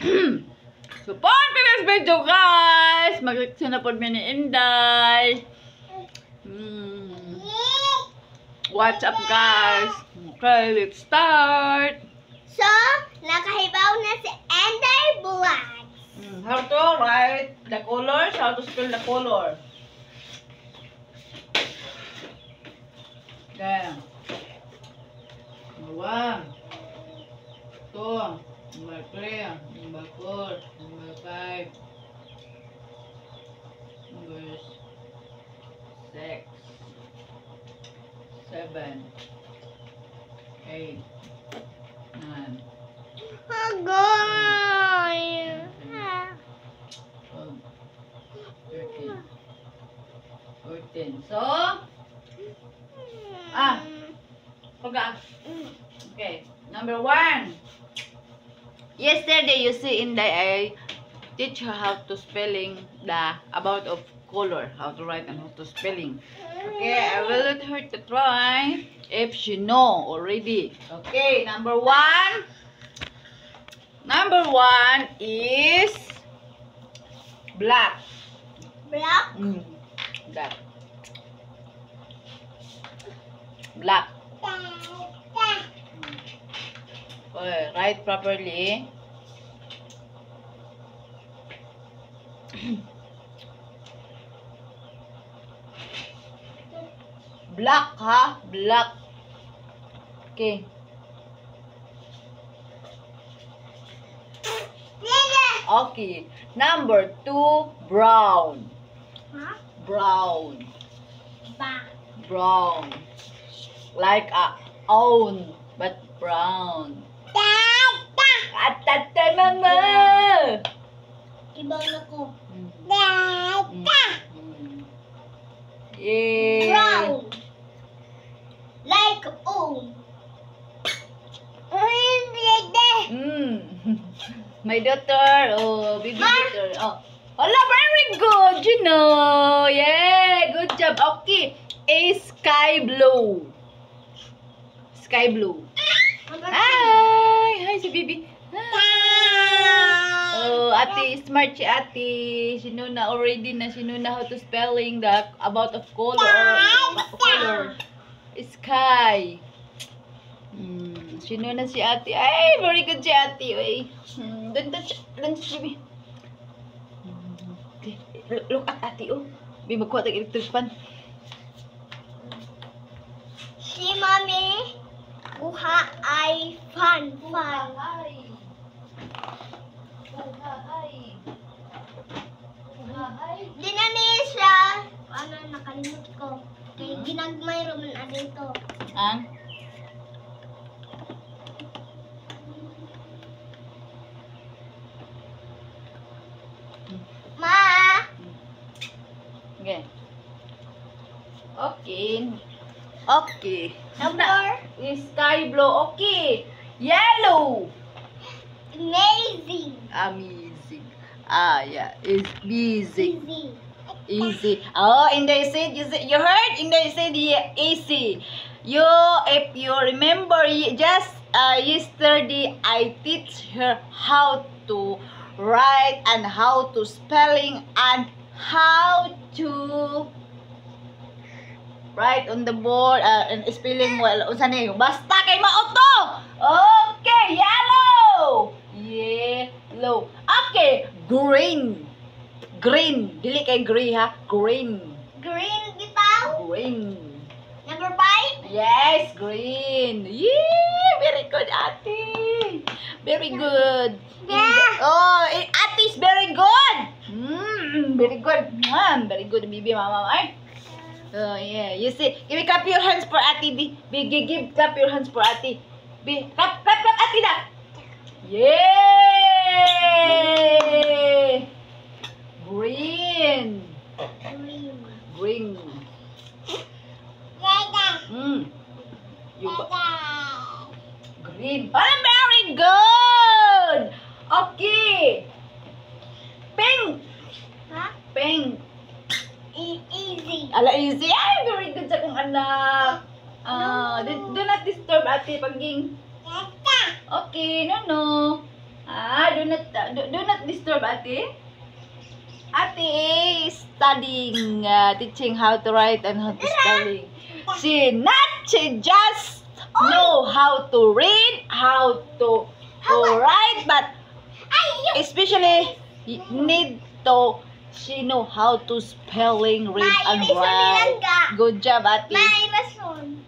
Support me this video, guys! Mag-reaction na po ni Inday. What's up, guys? Okay, let's start. So, nakahibaw na si Inday Vlogs. How to write the colors? How to spell the color? Then, number 1, 2, number 3, number 4, number 5, number 6, 7, 8, 9, Agoy! 12, 13, 14. So, okay, number 1. Yesterday, you see in the I teach her how to spelling the about of color, how to write and how to spelling. Okay, I will let her to try if she know already. Okay, number 1. Number 1 is black. Black? Black. Black. Okay, write properly. Black, ha? Black. Okay. Okay. Number 2, brown. Huh? Brown. Black. Brown. Like a own, but brown. Atata mama! Ibaw na ko. Yay! Brown. Like own. My daughter, oh, baby daughter. Oh, hola, very good, you know. Yeah, good job. Okay, a sky blue. Sky blue. Hi, si baby. Oh, ate, smart si ate. She know na already na. She know na how to spelling the about of color or color. Sky. She know na si ate. Ay, very good si ate. Ay. Doon si baby. Look at ate, oh. Baby, magkuha tag electric fan. Si Mami, kuha ay fan. Di na niya siya. Ano, nakalimut ko. Kaya ginagmay roman na dito. Ang? Ma! Okay. Okay. Okay. Number? Sky blue. Okay. Yellow. Amazing. Amazing. Ah, yeah. It's busy. Easy. Easy. Oh, Inday said, you heard? Inday said easy. If you remember, just yesterday, I teach her how to write and how to spelling and how to write on the board and spelling well. Unsa ni? Basta kay maoto. Okay, yellow. Yellow. Okay, green. Green. Dili kay gray, ha? Green. Green bitaw. Green. Number 5? Yes, green. Yeah, very good, ate. Very good. Yeah. Oh, ate is very good. Very good. Very good, baby, mama. Ay. Oh, yeah. You see, give me clap your hands for ate, B. Give clap your hands for ate. B, clap, ate na. Yay! Green. Green. Green. Oh, very good. Okay. Pink. Huh? Pink. Easy. Ala, easy. Ay, very good sa kong anak. Do not disturb ate paging. Okay, no. ha. Do not disturb ate. Ate is studying, teaching how to write and how to spelling. She just know how to read, how to write, but especially need to she know how to spelling, read, and write. Good job, ate. May rason.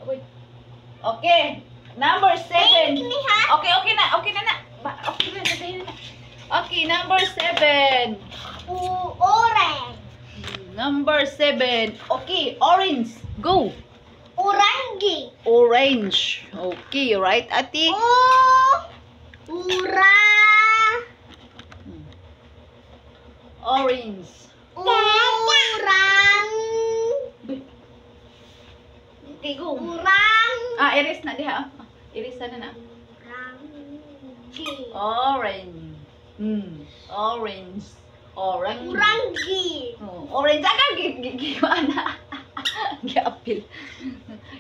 Okay, number 7. Kini ha? Okay na. Okay na. Okay, number 7. Orange. Number 7. Okay, orange. Go. Orange. Orange. Okay, right, ate? Orange. Okay, go. Iris na diha. Iris na. Orange. Orange. Orange. Orange. Ana. Giapil.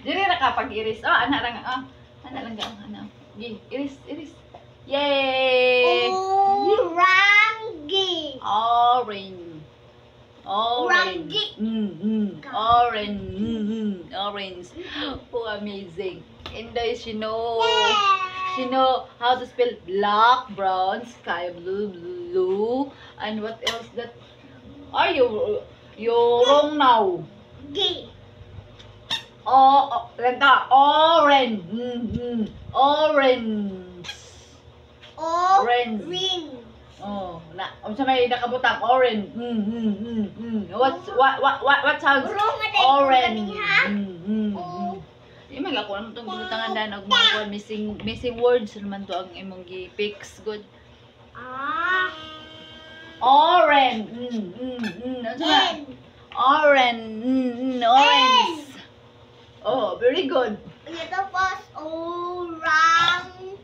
Dili ra ka pag iris. Ana lang ana. Iris. Yay! Orange. Orange. Orange. Orange. Oh, amazing. Inday, she know how to spell black, brown, sky blue, and what else that? Are you wrong now? Ganda. Orange. Orange. Oh, unsa may nakabutang orange. What sounds orange? Di man ako naman itong butangan dan og mga missing words naman to ang imong gi-fix good. Orange. Orange. Oh, very good. Ito po orange.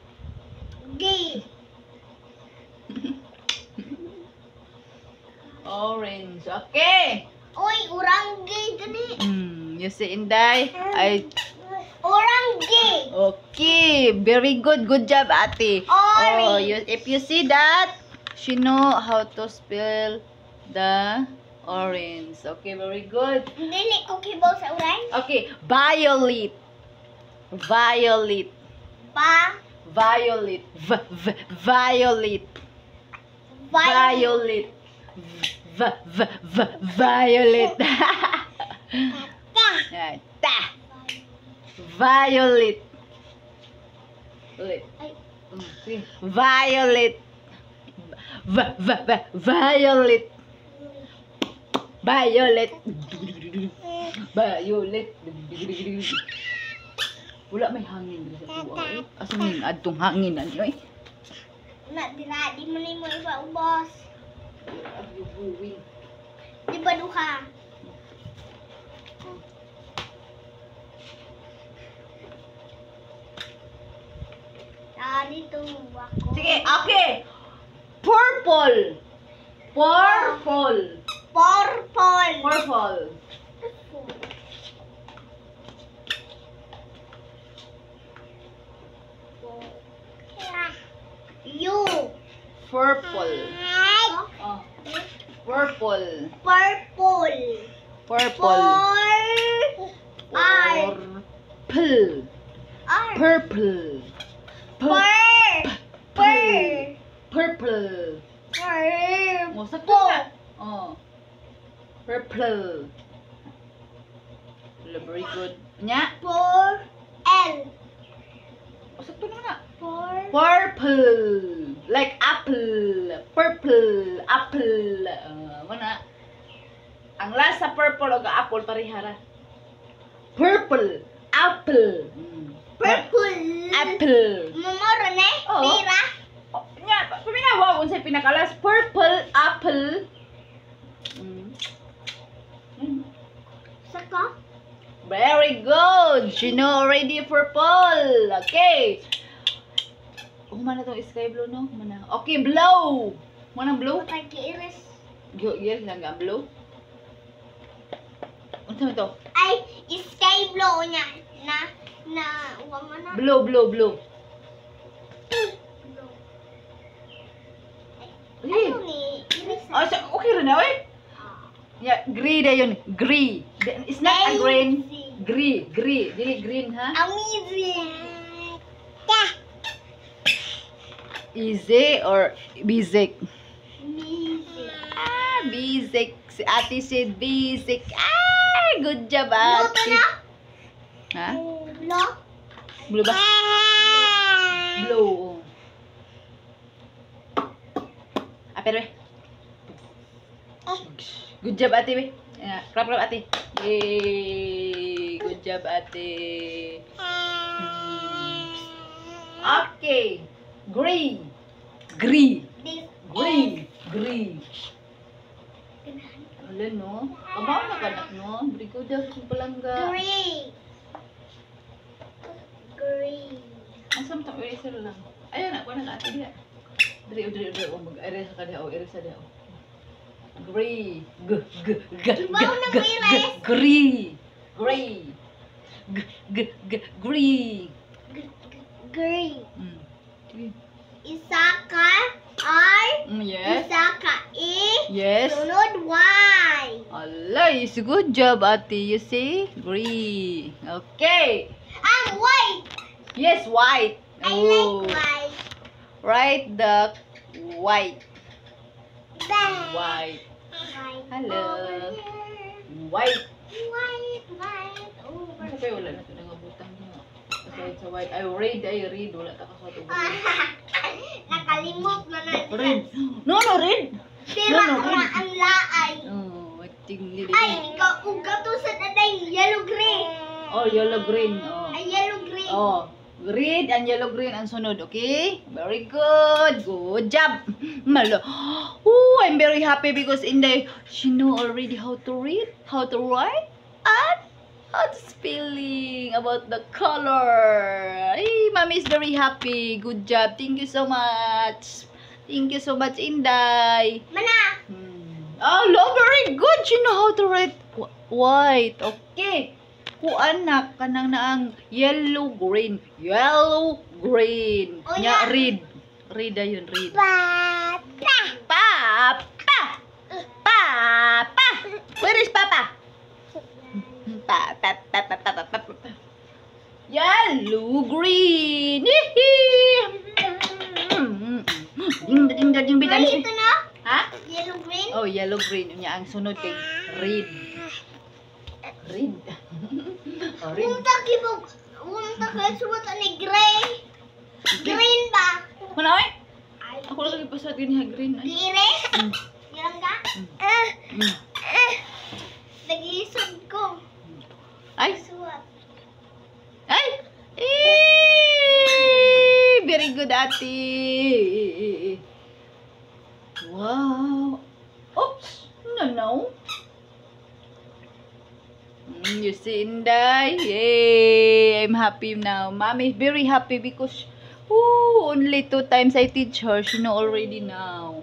Orange. Okay. Oy, orange gani. You see, Inday? Orange. Okay, very good. Good job, ate. Orange. If you see that, she know how to spell the orange. Okay, very good. Dili ko kibaw sa orange. Okay, violet. Violet. Violet. Violet. Violet. Violet. Violet. Violet. Violet. Violet. Wala may hangin sa tuwa eh. Asa may adtong hangin ani oy. Di mo ni mo iba ubos. Di ba duha? Dito ako. Sige, okay. Purple. You. Purple. Mo sakto na. Purple. Very good. Nya? Sakto na. Purple. Like apple. Purple. Apple. Mana? Ang lasa purple o apple parihara. Purple. Apple. Apple. Mamoro ne? Pira? Nya, paminawa unsay pinakalas purple apple. Saka? Very good. You know already purple. Okay. Mana tong sky blue no? Mana? Okay, blue. Mana blue? Patay iris. Yes, lang ga blue. Unsa man to? Ay, sky blue niya. Wang na. Blue. Green. Ano ni? Iris. Oh, so, okay rin na, oy. Yeah, green na yun. Green. It's not a green. Green. Dili green, ha? Amazing. Easy or basic? Amazing. Ah, basic. Si ate said basic. Ah, good job, Luto ate. na? Ha? Blue? Blue ba? Blue. Ah, pero eh. Good job, ate, be. Clap, ate. Yay! Good job, ate. Okay. Green. This Green. Wala, no? Kabaw na kanak, no? Brigo daw sa palangga. Green. Asam to eraser lang. Ayun na, kuha na ate diya. Diri. Mag-erase ka diya. Erase diya. Green. Ibaw na mo erase. Green. Green. Mm. Isa ka R. Yes. Isa ka E. Yes. Sunod Y. Allah, is good job, ate. You see? Green. Okay. White. Yes, white. I like white. Right, the white. White. White. White. Hello. Over here. White. White. Over. Ano kaya wala na ito nangabutang niya? Kasi sa white. Ay, read. Wala ta ka sa ito. Nakalimot na na. Red. No, red. Pero ang laay. Oh, tingnan Ay, ikaw uga to sa daday. Yellow green. Oh, yellow green. Oh. Ay, yellow green. Oh, red and yellow green ang sunod, okay? Very good. Good job. Malo. Oh, I'm very happy because Inday, she know already how to read, how to write, and how to spelling about the color. Hey, mommy is very happy. Good job. Thank you so much. Thank you so much, Inday. Mana? Oh, very good. She know how to write white. Okay. Kuanak kanang naang yellow green. Oh, Nya yeah. read ayun read. Papa. Papa. Where is Papa? Papa. Yellow green. Ding Ano ito na? Ha? Yellow green? Oh, yellow green. Nya ang sunod kay read. Read. Oh, read. Unta ka suwat ni gray. Green ba? Kuna oy? Ako lang ipasat din green ay. Dire? Mm. Yan ka? Mm. Nag-iisod ko. Ay, Suwat. ay. Very good, ate. Wow. Oops. No. You see, Inday? Yay! I'm happy now. Mommy is very happy because only 2 times I teach her. She know already now.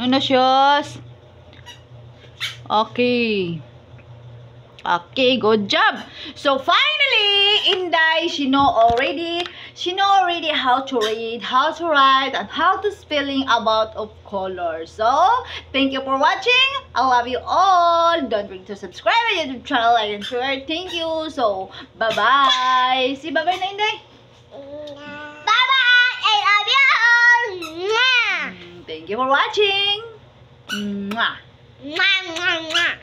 No, shoes. Okay, good job. So finally, Inday, she know already how to read, how to write, and how to spelling about of color. So thank you for watching. I love you all. Don't forget to subscribe to my YouTube channel, like and share. Thank you. So bye bye. See bye bye na Inday. Bye-bye! I love you all! Mwah! Thank you for watching. Mwah. Mwah, mwah, mwah.